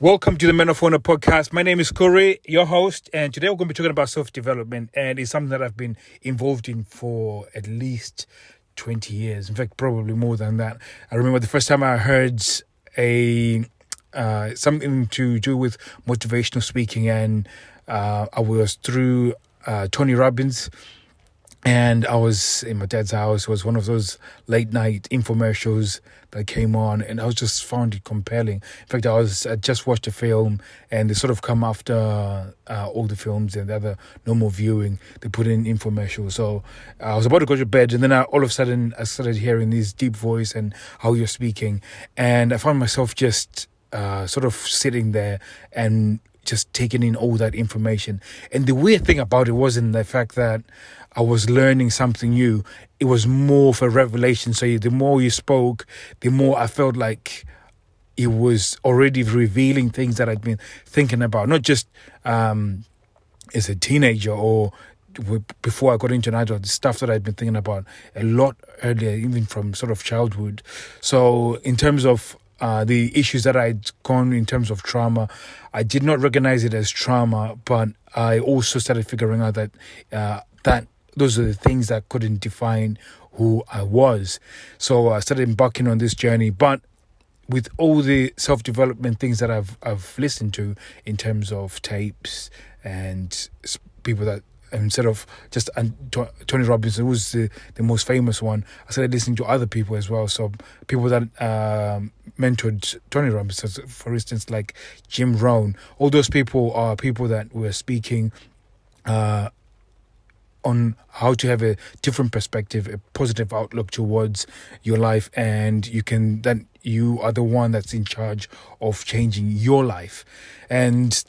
Welcome to the Men of Honor podcast. My name is Corey, your host, and today we're going to be talking about self-development, and it's something that I've been involved in for at least 20 years. In fact, probably more than that. I remember the first time I heard a something to do with motivational speaking, and I was through Tony Robbins. And I was in my dad's house. It was one of those late night infomercials that came on, and I was just found it compelling. In fact, I just watched a film, and they sort of come after all the films and the other normal viewing. They put in infomercials. So I was about to go to bed, and then all of a sudden I started hearing this deep voice and how you're speaking, and I found myself just sort of sitting there and just taking in all that information. And the weird thing about it wasn't the fact that I was learning something new. It was more of a revelation. So the more you spoke, the more I felt like it was already revealing things that I'd been thinking about, not just as a teenager or before I got into adulthood, the stuff that I'd been thinking about a lot earlier, even from sort of childhood. So in terms of the issues that I'd gone in terms of trauma, I did not recognize it as trauma, but I also started figuring out that that those are the things that couldn't define who I was. So I started embarking on this journey, but with all the self-development things that I've listened to in terms of tapes and people that, instead of just Tony Robbins, who was the most famous one, I started listening to other people as well. So people that mentored Tony Robbins, for instance, like Jim Rohn. All those people are people that were speaking on how to have a different perspective, a positive outlook towards your life, and you are the one that's in charge of changing your life. And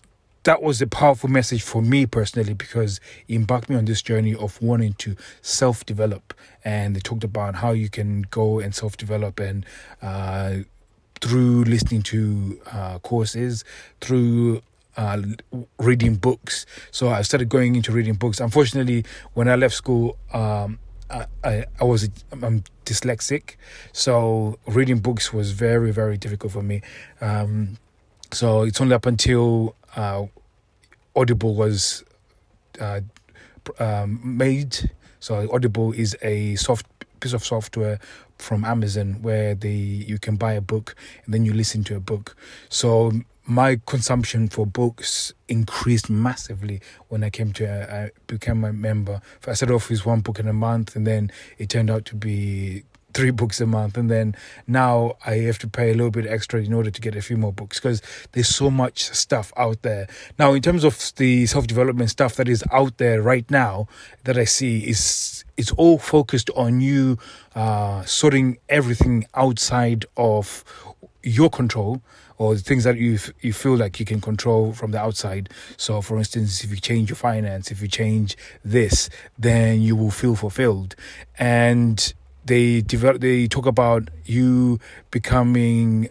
that was a powerful message for me personally, because it embarked me on this journey of wanting to self-develop. And they talked about how you can go and self-develop, and through listening to courses, through reading books. So I started going into reading books. Unfortunately, when I left school, I'm dyslexic, so reading books was very, very difficult for me. So it's only up until Audible was made. So Audible is a piece of software from Amazon where you can buy a book and then you listen to a book. So my consumption for books increased massively when I became a member. I started off with one book in a month, and then it turned out to be 3 books a month, and then now I have to pay a little bit extra in order to get a few more books, because there's so much stuff out there. Now, in terms of the self-development stuff that is out there right now that I see, it's all focused on you sorting everything outside of your control, or the things that you feel like you can control from the outside. So, for instance, if you change your finance, if you change this, then you will feel fulfilled. And they talk about you becoming,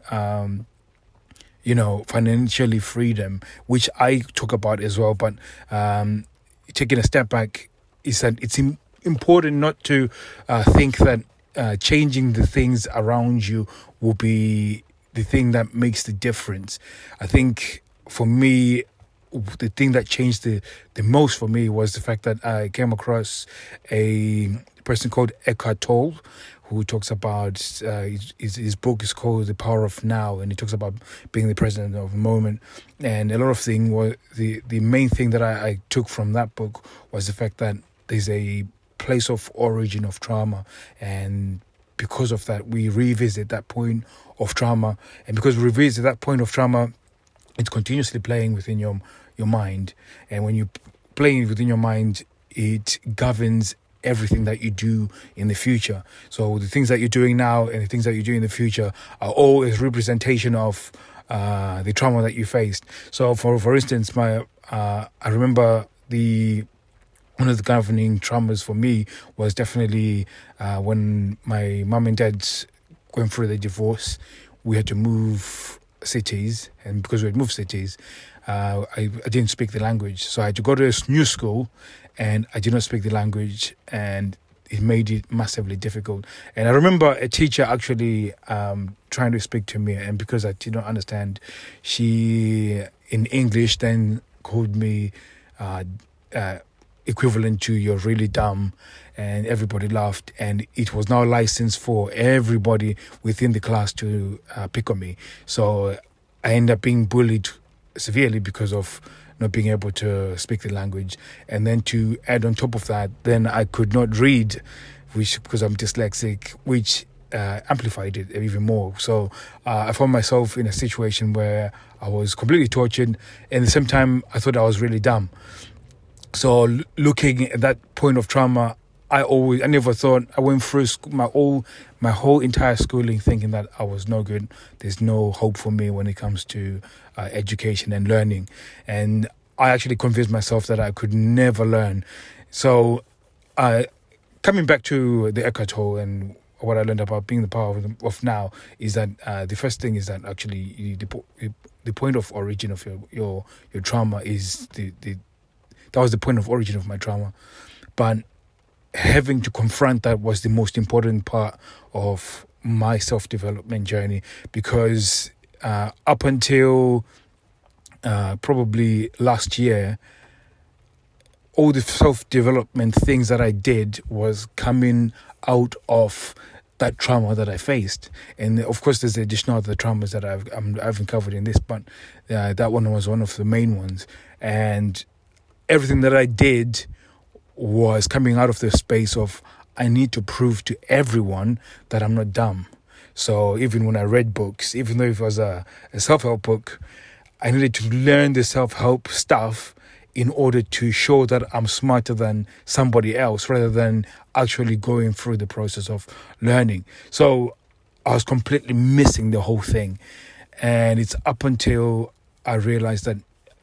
financially freedom, which I talk about as well. But taking a step back is that it's important not to think that changing the things around you will be the thing that makes the difference. I think for me, the thing that changed the most for me was the fact that I came across a person called Eckhart Tolle, who talks about his book is called The Power of Now, and he talks about being the president of the moment. And a lot of things were the main thing that I took from that book was the fact that there's a place of origin of trauma, and because of that we revisit that point of trauma, and because we revisit that point of trauma, it's continuously playing within your mind, and when you playing within your mind, it governs everything that you do in the future. So the things that you're doing now and the things that you do in the future are all a representation of the trauma that you faced. So for instance, I remember one of the governing traumas for me was definitely when my mum and dad went through the divorce. We had to move cities, and because we had moved cities, I didn't speak the language. So I had to go to a new school, and I did not speak the language. And it made it massively difficult. And I remember a teacher actually trying to speak to me, and because I did not understand, she in English then called me equivalent to "you're really dumb," and everybody laughed, and it was now licensed for everybody within the class to pick on me. So I ended up being bullied severely because of not being able to speak the language. And then to add on top of that, then I could not read, which because I'm dyslexic, which amplified it even more. So I found myself in a situation where I was completely tortured, and at the same time I thought I was really dumb. So looking at that point of trauma, I never thought. I went through my whole entire schooling thinking that I was no good. There's no hope for me when it comes to education and learning. And I actually convinced myself that I could never learn. So coming back to the Eckhart Tolle and what I learned about being the power of now is that the first thing is that actually the point of origin of your trauma is that was the point of origin of my trauma. But having to confront that was the most important part of my self-development journey, because up until probably last year, all the self-development things that I did was coming out of that trauma that I faced. And of course there's the additional other traumas that I've covered in this, but that one was one of the main ones. And everything that I did was coming out of the space of I need to prove to everyone that I'm not dumb. So even when I read books, even though it was a self-help book, I needed to learn the self-help stuff in order to show that I'm smarter than somebody else, rather than actually going through the process of learning. So I was completely missing the whole thing. And it's up until I realized that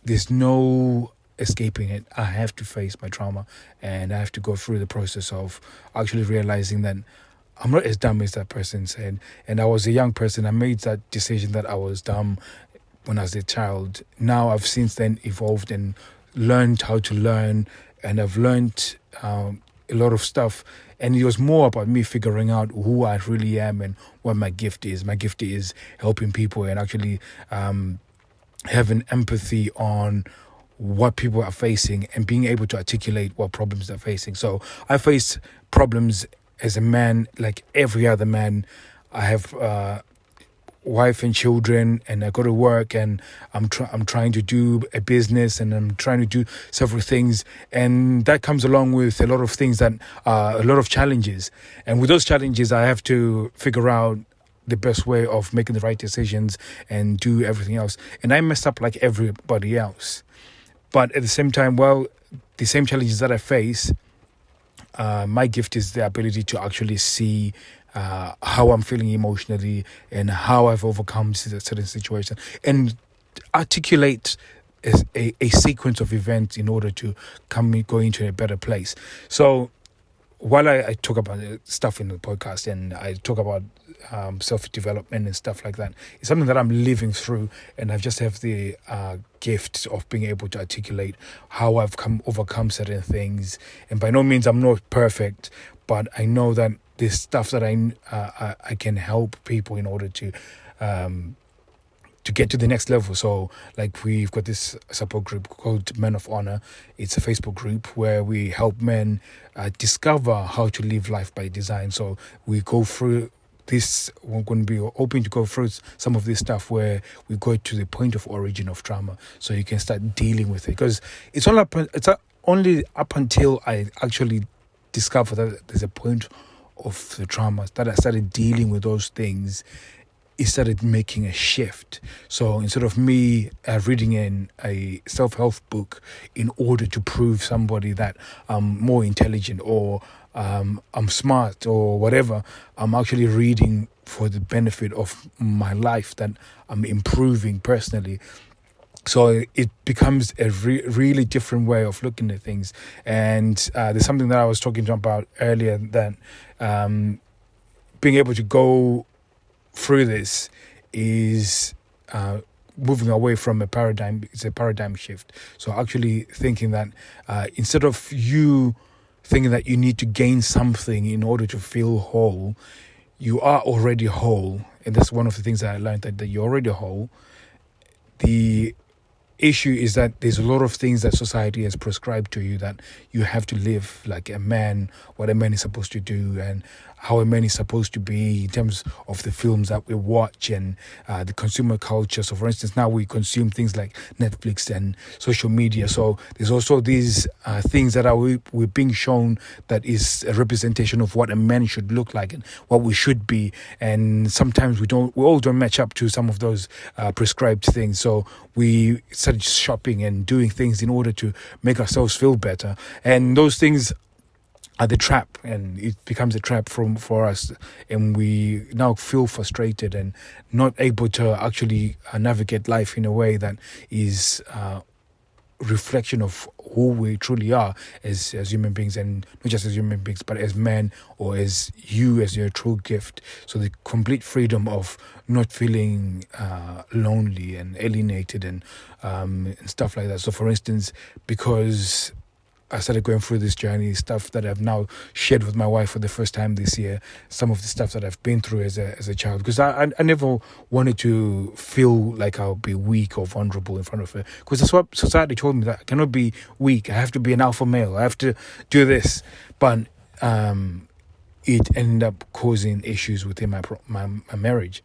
there's no escaping it. I have to face my trauma, and I have to go through the process of actually realizing that I'm not as dumb as that person said. And I was a young person. I made that decision that I was dumb when I was a child. Now I've since then evolved and learned how to learn, and I've learned a lot of stuff. And it was more about me figuring out who I really am and what my gift is. My gift is helping people and actually having empathy on what people are facing and being able to articulate what problems they're facing. So I face problems as a man like every other man. I have wife and children, and I go to work, and I'm trying to do a business, and I'm trying to do several things, and that comes along with a lot of things that are a lot of challenges. And with those challenges, I have to figure out the best way of making the right decisions and do everything else. And I mess up like everybody else. But at the same time, the same challenges that I face, my gift is the ability to actually see how I'm feeling emotionally and how I've overcome certain situations, and articulate a sequence of events in order to go into a better place. So while I talk about stuff in the podcast and I talk about self-development and stuff like that, it's something that I'm living through, and I just have the gift of being able to articulate how I've overcome certain things. And by no means I'm not perfect, but I know that there's stuff that I can help people in order to get to the next level. So like we've got this support group called Men of Honor. It's a Facebook group where we help men discover how to live life by design. So we go through this. We're going to be hoping to go through some of this stuff where we go to the point of origin of trauma, so you can start dealing with it. Because it's only up until I actually discover that there's a point of the trauma that I started dealing with those things, it started making a shift. So instead of me reading in a self-help book in order to prove somebody that I'm more intelligent or I'm smart or whatever, I'm actually reading for the benefit of my life, that I'm improving personally. So it becomes a really different way of looking at things. And there's something that I was talking about earlier, that being able to go through this is moving away from a paradigm. It's a paradigm shift. So actually thinking that instead of you thinking that you need to gain something in order to feel whole. You are already whole, and that's one of the things that I learned, that you're already whole. The issue is that there's a lot of things that society has prescribed to you that you have to live like a man, what a man is supposed to do, and how a man is supposed to be in terms of the films that we watch and the consumer culture. So, for instance, now we consume things like Netflix and social media. So there's also these things that we're being shown that is a representation of what a man should look like and what we should be. And sometimes we all don't match up to some of those prescribed things. So we started shopping and doing things in order to make ourselves feel better. And those things are the trap, and it becomes a trap for us, and we now feel frustrated and not able to actually navigate life in a way that is reflection of who we truly are as human beings, and not just as human beings but as men, or as you as your true gift. So the complete freedom of not feeling lonely and alienated and stuff like that. So for instance, because I started going through this journey, stuff that I've now shared with my wife for the first time this year, some of the stuff that I've been through as a child, because I never wanted to feel like I'll be weak or vulnerable in front of her, because that's what society told me, that I cannot be weak, I have to be an alpha male, I have to do this. But it ended up causing issues within my marriage.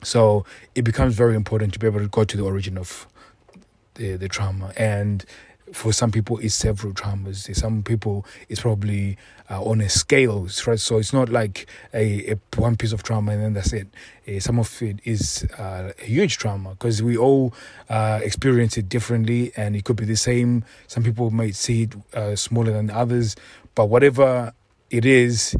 So it becomes very important to be able to go to the origin of the trauma. And for some people, it's several traumas. Some people, it's probably on a scale, right? So it's not like a one piece of trauma and then that's it. Some of it is a huge trauma, because we all experience it differently, and it could be the same. Some people might see it smaller than others, but whatever it is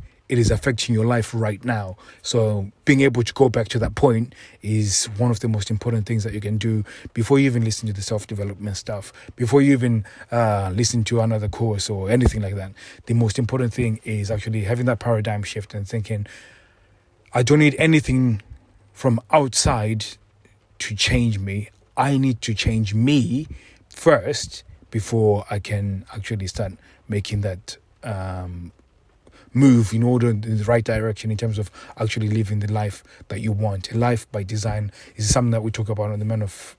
affecting your life right now. So being able to go back to that point is one of the most important things that you can do before you even listen to the self-development stuff, before you even listen to another course or anything like that. The most important thing is actually having that paradigm shift and thinking, I don't need anything from outside to change me. I need to change me first before I can actually start making that move in order in the right direction in terms of actually living the life that you want. A life by design is something that we talk about on the Men of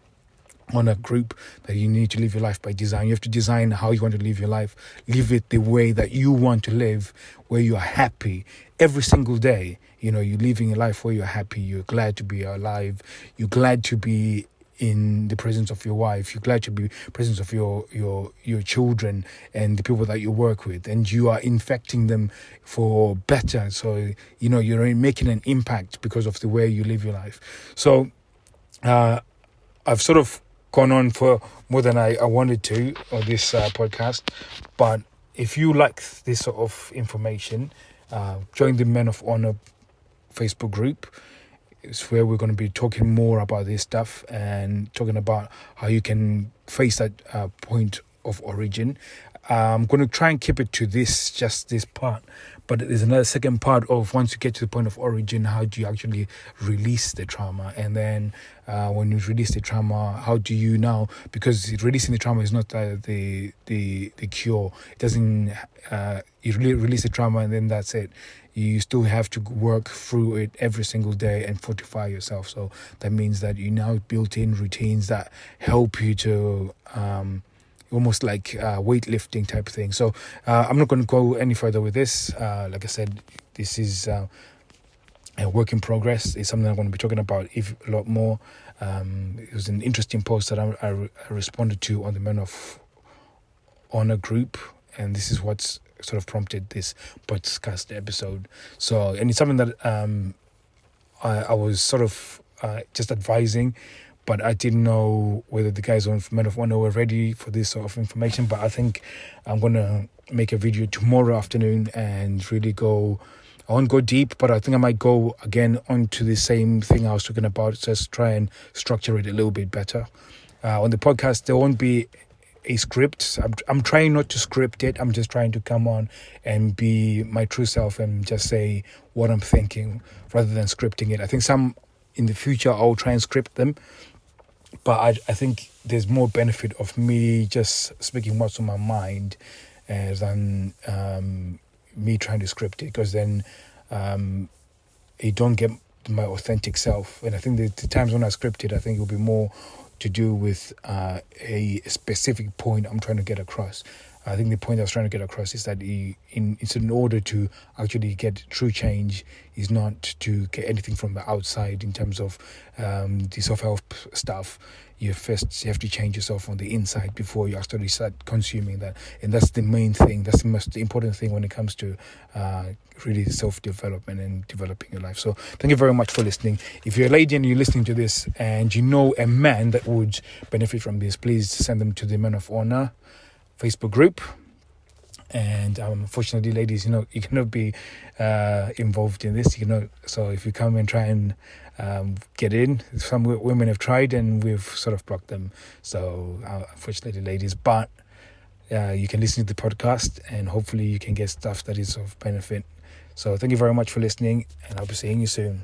Honor group, that you need to live your life by design. You have to design how you want to live your life. Live it the way that you want to live, where you are happy every single day. You know, you're living a life where you're happy, you're glad to be alive, you're glad to be in the presence of your wife, you're glad to be presence of your children and the people that you work with, and you are infecting them for better. So you know you're making an impact because of the way you live your life. So I've sort of gone on for more than I wanted to on this podcast, but if you like this sort of information, join the Men of Honor Facebook group. It's where we're going to be talking more about this stuff and talking about how you can face that point of origin. I'm going to try and keep it to just this part, but there's another second part of, once you get to the point of origin, how do you actually release the trauma? And then when you release the trauma, how do you now, because releasing the trauma is not the cure. It doesn't, you release the trauma and then that's it. You still have to work through it every single day and fortify yourself. So that means that you now built in routines that help you to almost like weightlifting type thing. So I'm not going to go any further with this. Like I said, this is a work in progress. It's something I'm going to be talking about a lot more. It was an interesting post that I responded to on the Men of Honor group, and this is what's sort of prompted this podcast episode. So, and it's something that I was sort of just advising, but I didn't know whether the guys on Men of Honor were ready for this sort of information. But I think I'm going to make a video tomorrow afternoon and really I won't go deep, but I think I might go again onto the same thing I was talking about, just try and structure it a little bit better. On the podcast, there won't be a script. I'm trying not to script it. I'm just trying to come on and be my true self and just say what I'm thinking rather than scripting it. I think some in the future I'll try and script them, but I think there's more benefit of me just speaking what's on my mind than me trying to script it, because then you don't get my authentic self. And I think the times when I script it, I think it'll be more to do with a specific point I'm trying to get across. I think the point I was trying to get across is that it's in order to actually get true change, is not to get anything from the outside in terms of the self-help stuff. You have to change yourself on the inside before you actually start consuming that. And that's the main thing. That's the most important thing when it comes to really self-development and developing your life. So thank you very much for listening. If you're a lady and you're listening to this and you know a man that would benefit from this, please send them to the Men of Honor Facebook group. And unfortunately, ladies, you cannot be involved in this. So if you come and try and get in, some women have tried and we've sort of blocked them. So unfortunately, ladies, but you can listen to the podcast and hopefully you can get stuff that is of benefit. So thank you very much for listening, and I'll be seeing you soon.